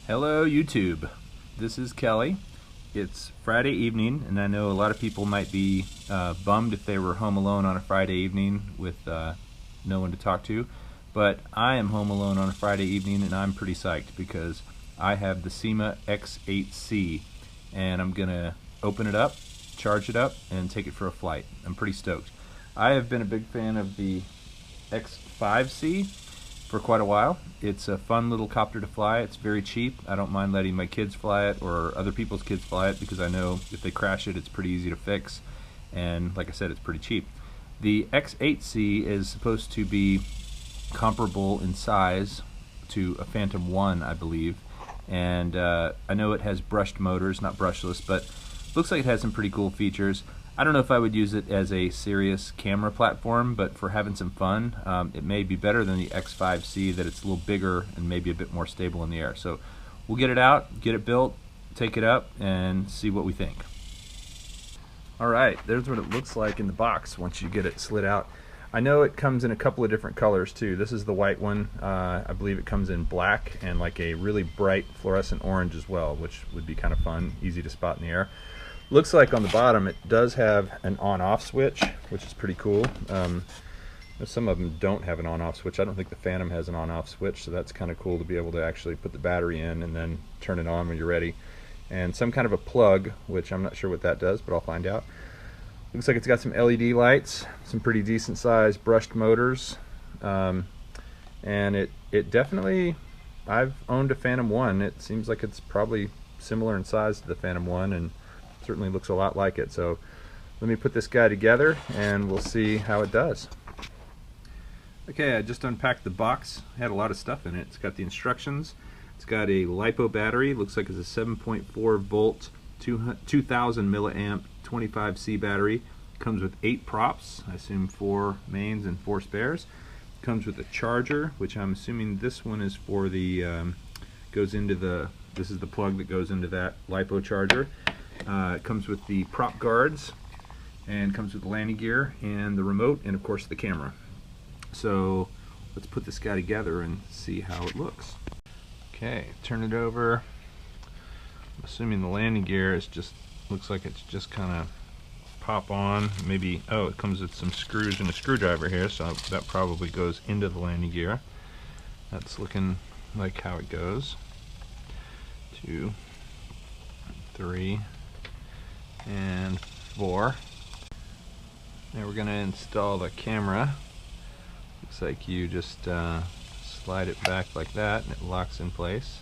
Hello YouTube, this is Kelly. It's Friday evening and I know a lot of people might be bummed if they were home alone on a Friday evening with no one to talk to, but I am home alone on a Friday evening and I'm pretty psyched because I have the Syma X8C and I'm gonna open it up, charge it up, and take it for a flight. I'm pretty stoked. I have been a big fan of the X5C for quite a while. It's a fun little copter to fly. It's very cheap. I don't mind letting my kids fly it or other people's kids fly it because I know if they crash it, it's pretty easy to fix. And like I said, it's pretty cheap. The X8C is supposed to be comparable in size to a Phantom 1, I believe. And I know it has brushed motors, not brushless, but looks like it has some pretty cool features. I don't know if I would use it as a serious camera platform, but for having some fun, it may be better than the X5C, that it's a little bigger and maybe a bit more stable in the air. So we'll get it out, get it built, take it up, and see what we think. Alright, there's what it looks like in the box once you get it slid out. I know it comes in a couple of different colors too. This is the white one. I believe it comes in black and like a really bright fluorescent orange as well, which would be kind of fun, easy to spot in the air. Looks like on the bottom it does have an on-off switch, which is pretty cool. Some of them don't have an on-off switch. I don't think the Phantom has an on-off switch, so that's kind of cool to be able to actually put the battery in and then turn it on when you're ready. And some kind of a plug, which I'm not sure what that does, but I'll find out. Looks like it's got some LED lights, some pretty decent sized brushed motors, and it definitely, I've owned a Phantom 1. It seems like it's probably similar in size to the Phantom 1 and certainly looks a lot like it. So let me put this guy together and we'll see how it does. Okay, I just unpacked the box. It had a lot of stuff in it. It's got the instructions. It's got a LiPo battery. Looks like it's a 7.4 volt 2000 milliamp 25C battery. Comes with 8 props, I assume 4 mains and 4 spares. Comes with a charger, which I'm assuming this one is for the goes into the, this is the plug that goes into that LiPo charger. It comes with the prop guards and comes with the landing gear and the remote and of course the camera. So let's put this guy together and see how it looks. Okay, turn it over. I'm assuming the landing gear is just, looks like it's just kind of pop on. Maybe, oh, it comes with some screws and a screwdriver here, so that probably goes into the landing gear. That's looking like how it goes. 2, 3, and 4. Now we're going to install the camera. Looks like you just slide it back like that and it locks in place,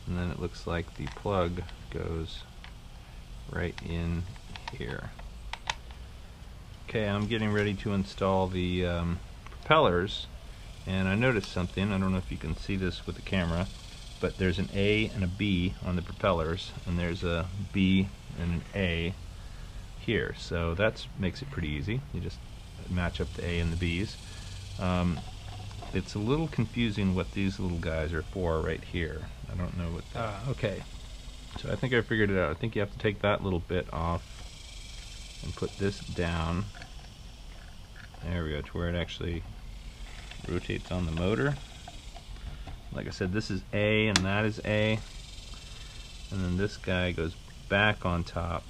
and then it looks like the plug goes right in here. Okay, I'm getting ready to install the propellers, and I noticed something. I don't know if you can see this with the camera, but there's an A and a B on the propellers, and there's a B and an A here, so that makes it pretty easy. You just match up the A and the B's. It's a little confusing what these little guys are for right here. I don't know what okay, so I think I figured it out. I think you have to take that little bit off and put this down. There we go, to where it actually rotates on the motor. Like I said, this is A and that is A, and then this guy goes back on top,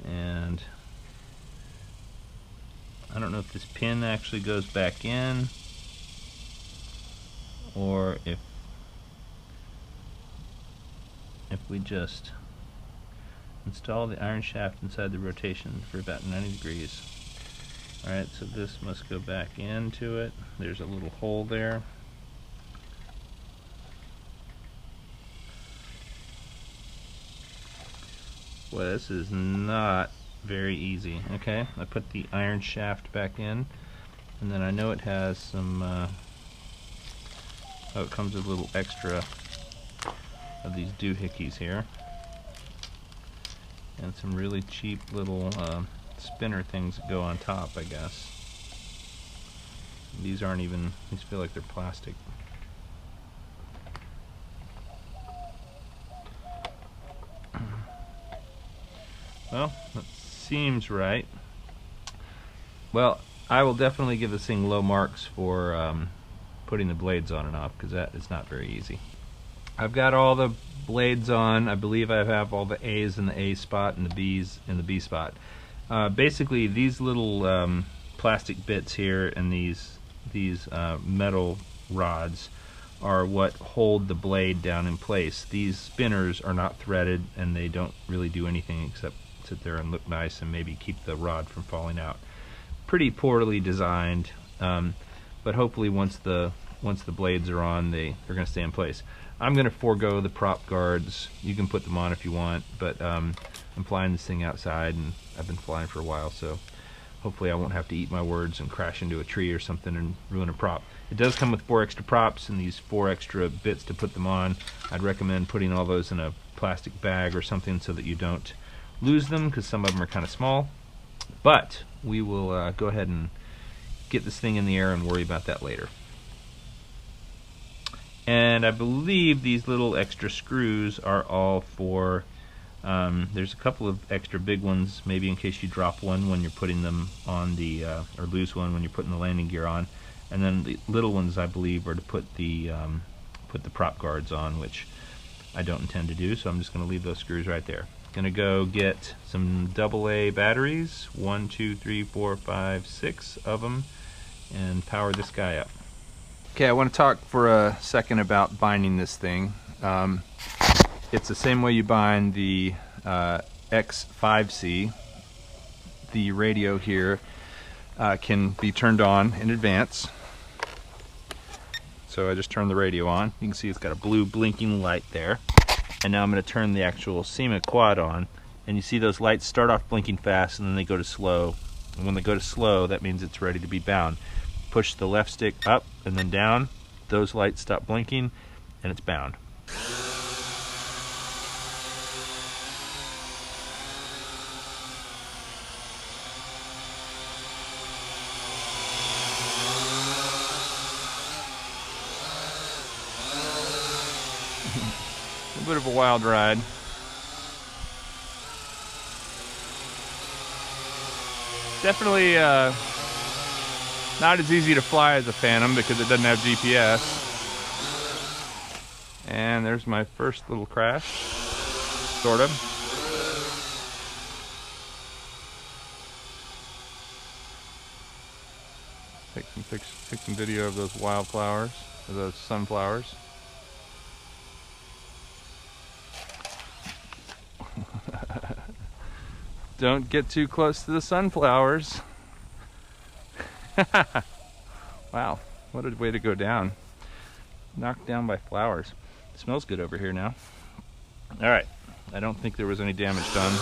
and I don't know if this pin actually goes back in or if we just install the iron shaft inside the rotation for about 90 degrees. Alright, so this must go back into it. There's a little hole there. Well, this is not very easy. Okay, I put the iron shaft back in, and then I know it has some oh, it comes with a little extra of these doohickeys here and some really cheap little spinner things that go on top, I guess. These aren't even, these feel like they're plastic. Well, that seems right. Well, I will definitely give this thing low marks for putting the blades on and off, because that is not very easy. I've got all the blades on. I believe I have all the A's in the A spot and the B's in the B spot. Basically, these little plastic bits here and these metal rods are what hold the blade down in place. These spinners are not threaded, and they don't really do anything except sit there and look nice and maybe keep the rod from falling out. Pretty poorly designed, but hopefully once the blades are on, they're going to stay in place. I'm going to forego the prop guards. You can put them on if you want, but I'm flying this thing outside, and I've been flying for a while, so hopefully I won't have to eat my words and crash into a tree or something and ruin a prop. It does come with 4 extra props and these 4 extra bits to put them on. I'd recommend putting all those in a plastic bag or something so that you don't lose them, because some of them are kind of small. But we will go ahead and get this thing in the air and worry about that later. And I believe these little extra screws are all for, there's a couple of extra big ones, maybe in case you drop one when you're putting them on the, or lose one when you're putting the landing gear on. And then the little ones, I believe, are to put the prop guards on, which I don't intend to do, so I'm just going to leave those screws right there. Going to go get some AA batteries, 1, 2, 3, 4, 5, 6 of them, and power this guy up. Okay, I want to talk for a second about binding this thing. It's the same way you bind the X8C. The radio here can be turned on in advance. So I just turned the radio on. You can see it's got a blue blinking light there. And now I'm going to turn the actual Syma quad on. And you see those lights start off blinking fast and then they go to slow. And when they go to slow, that means it's ready to be bound. Push the left stick up and then down. Those lights stop blinking and it's bound. A bit of a wild ride. Definitely not as easy to fly as a Phantom because it doesn't have GPS. And there's my first little crash, sort of. Take some video of those wildflowers, or those sunflowers. Don't get too close to the sunflowers. Wow, what a way to go down. Knocked down by flowers. It smells good over here now. Alright, I don't think there was any damage done.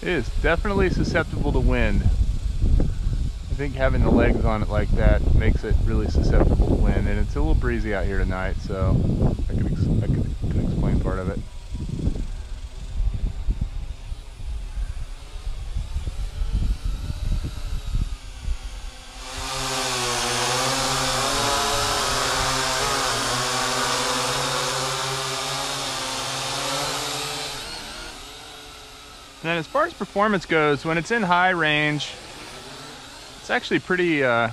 It is definitely susceptible to wind. I think having the legs on it like that makes it really susceptible to wind, and it's a little breezy out here tonight, so I could explain part of it. And then as far as performance goes, when it's in high range, it's actually pretty good.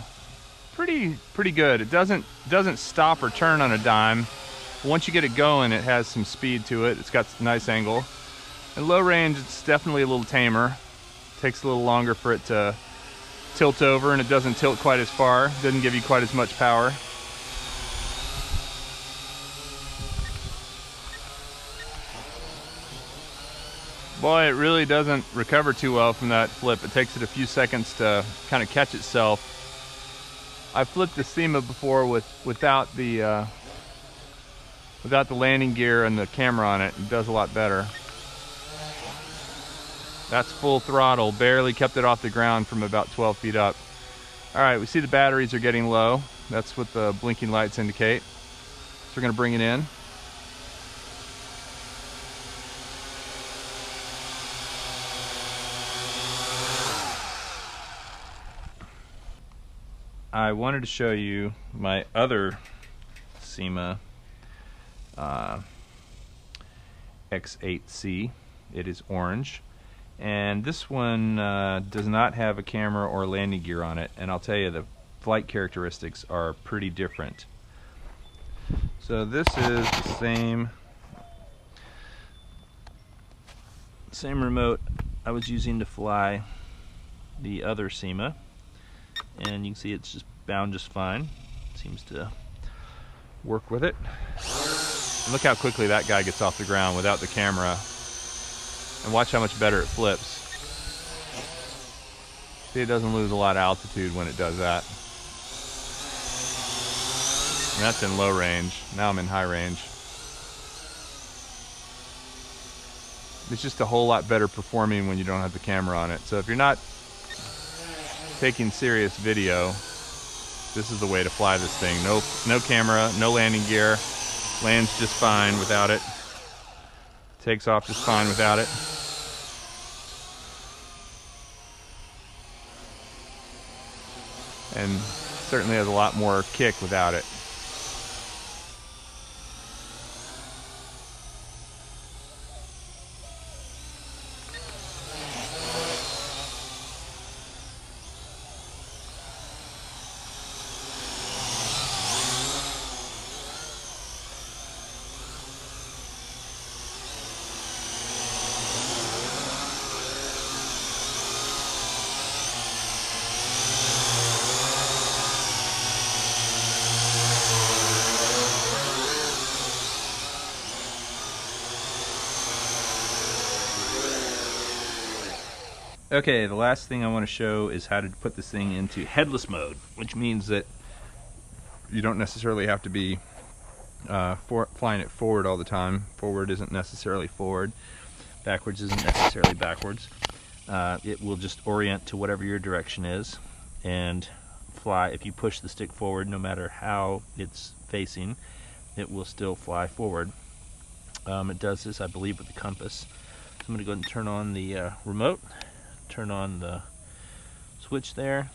It doesn't stop or turn on a dime. Once you get it going, it has some speed to it. It's got a nice angle. At low range, it's definitely a little tamer. It takes a little longer for it to tilt over, and it doesn't tilt quite as far. It doesn't give you quite as much power. Boy, it really doesn't recover too well from that flip. It takes it a few seconds to kind of catch itself. I flipped the Syma before without the landing gear and the camera on it. It does a lot better. That's full throttle, barely kept it off the ground from about 12 feet up. Alright, we see the batteries are getting low. That's what the blinking lights indicate. So we're going to bring it in. I wanted to show you my other Syma X8C. It is orange, and this one does not have a camera or landing gear on it, and I'll tell you the flight characteristics are pretty different. So this is the same remote I was using to fly the other Syma, and you can see it's just bound just fine. Seems to work with it. And look how quickly that guy gets off the ground without the camera, and watch how much better it flips. See, it doesn't lose a lot of altitude when it does that. And that's in low range. Now I'm in high range. It's just a whole lot better performing when you don't have the camera on it. So if you're not taking serious video, this is the way to fly this thing. No camera, no landing gear. Lands just fine without it. Takes off just fine without it. And certainly has a lot more kick without it. Okay, the last thing I want to show is how to put this thing into headless mode, which means that you don't necessarily have to be flying it forward all the time. Forward isn't necessarily forward. Backwards isn't necessarily backwards. It will just orient to whatever your direction is and fly. If you push the stick forward, no matter how it's facing, it will still fly forward. It does this, I believe, with the compass. So I'm going to go ahead and turn on the remote. Turn on the switch there.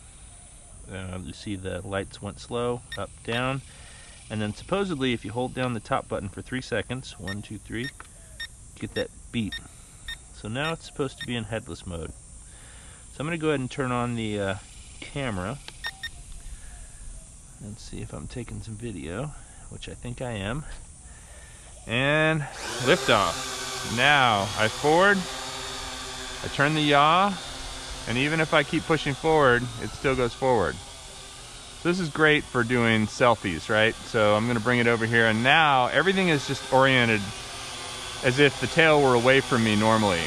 You see the lights went slow, up, down, and then supposedly if you hold down the top button for 3 seconds, 1, 2, 3, get that beep. So now it's supposed to be in headless mode. So I'm going to go ahead and turn on the camera and see if I'm taking some video, which I think I am. And liftoff. Now I forward, I turn the yaw, and even if I keep pushing forward, it still goes forward. So this is great for doing selfies, right? So I'm going to bring it over here, and now everything is just oriented as if the tail were away from me normally.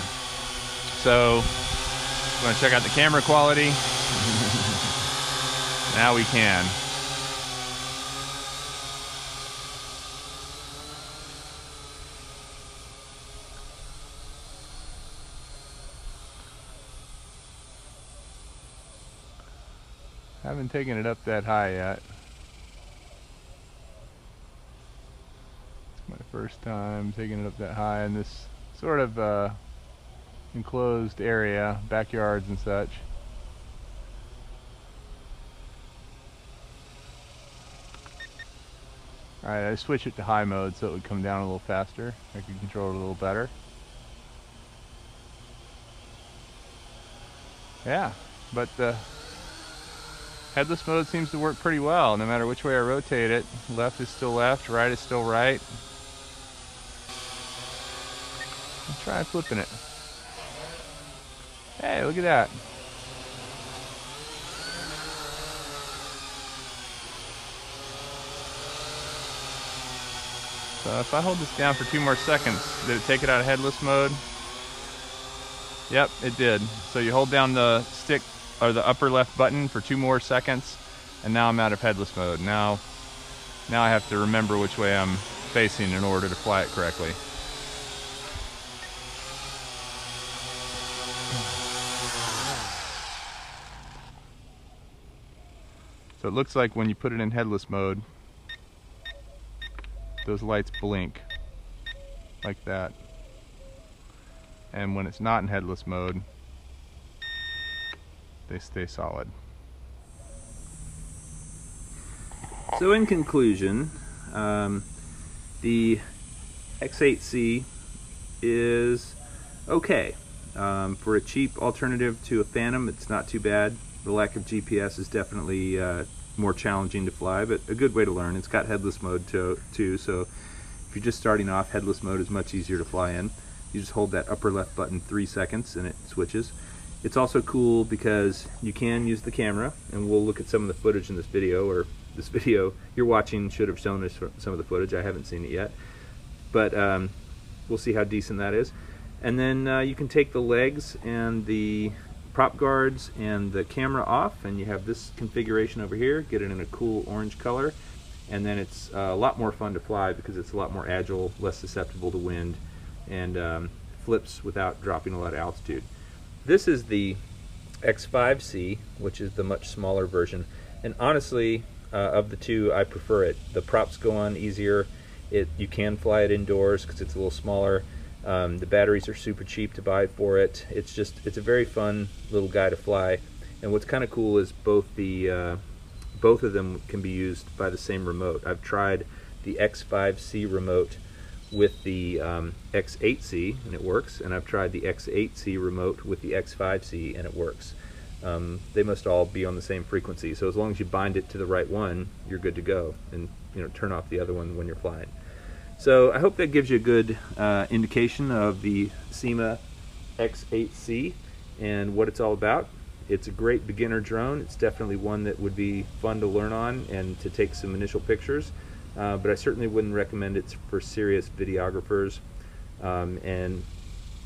So I'm going to check out the camera quality. Now we can. I haven't taken it up that high yet. It's my first time taking it up that high in this sort of enclosed area, backyards and such. Alright, I switched it to high mode so it would come down a little faster. I could control it a little better. Yeah, but the headless mode seems to work pretty well, no matter which way I rotate it. Left is still left, right is still right. Let's try flipping it. Hey, look at that. So if I hold this down for 2 more seconds, did it take it out of headless mode? Yep, it did. So you hold down the stick or the upper left button for 2 more seconds, and now I'm out of headless mode. Now I have to remember which way I'm facing in order to fly it correctly. So it looks like when you put it in headless mode, those lights blink like that. And when it's not in headless mode, they stay solid. So in conclusion, the X8C is okay. For a cheap alternative to a Phantom, it's not too bad. The lack of GPS is definitely more challenging to fly, but a good way to learn. It's got headless mode too, so if you're just starting off, headless mode is much easier to fly in. You just hold that upper left button 3 seconds and it switches. It's also cool because you can use the camera, and we'll look at some of the footage in this video, or this video you're watching should have shown us some of the footage. I haven't seen it yet, but we'll see how decent that is. And then you can take the legs and the prop guards and the camera off, and you have this configuration over here. Get it in a cool orange color, and then it's a lot more fun to fly because it's a lot more agile, less susceptible to wind, and flips without dropping a lot of altitude. This is the X5C, which is the much smaller version, and honestly, of the two, I prefer it. The props go on easier. You can fly it indoors because it's a little smaller. The batteries are super cheap to buy for it. It's a very fun little guy to fly. And what's kind of cool is both of them can be used by the same remote. I've tried the X5C remote with the X8C and it works, and I've tried the X8C remote with the X5C and it works. They must all be on the same frequency, so as long as you bind it to the right one, you're good to go, and turn off the other one when you're flying. So I hope that gives you a good indication of the Syma X8C and what it's all about. It's a great beginner drone. It's definitely one that would be fun to learn on and to take some initial pictures, but I certainly wouldn't recommend it for serious videographers. And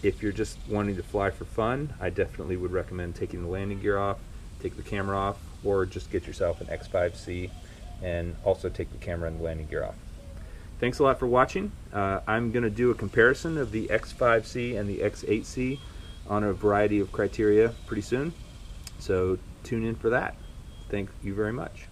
if you're just wanting to fly for fun, I definitely would recommend taking the landing gear off, take the camera off, or just get yourself an X5C and also take the camera and the landing gear off. Thanks a lot for watching. I'm going to do a comparison of the X5C and the X8C on a variety of criteria pretty soon, so tune in for that. Thank you very much.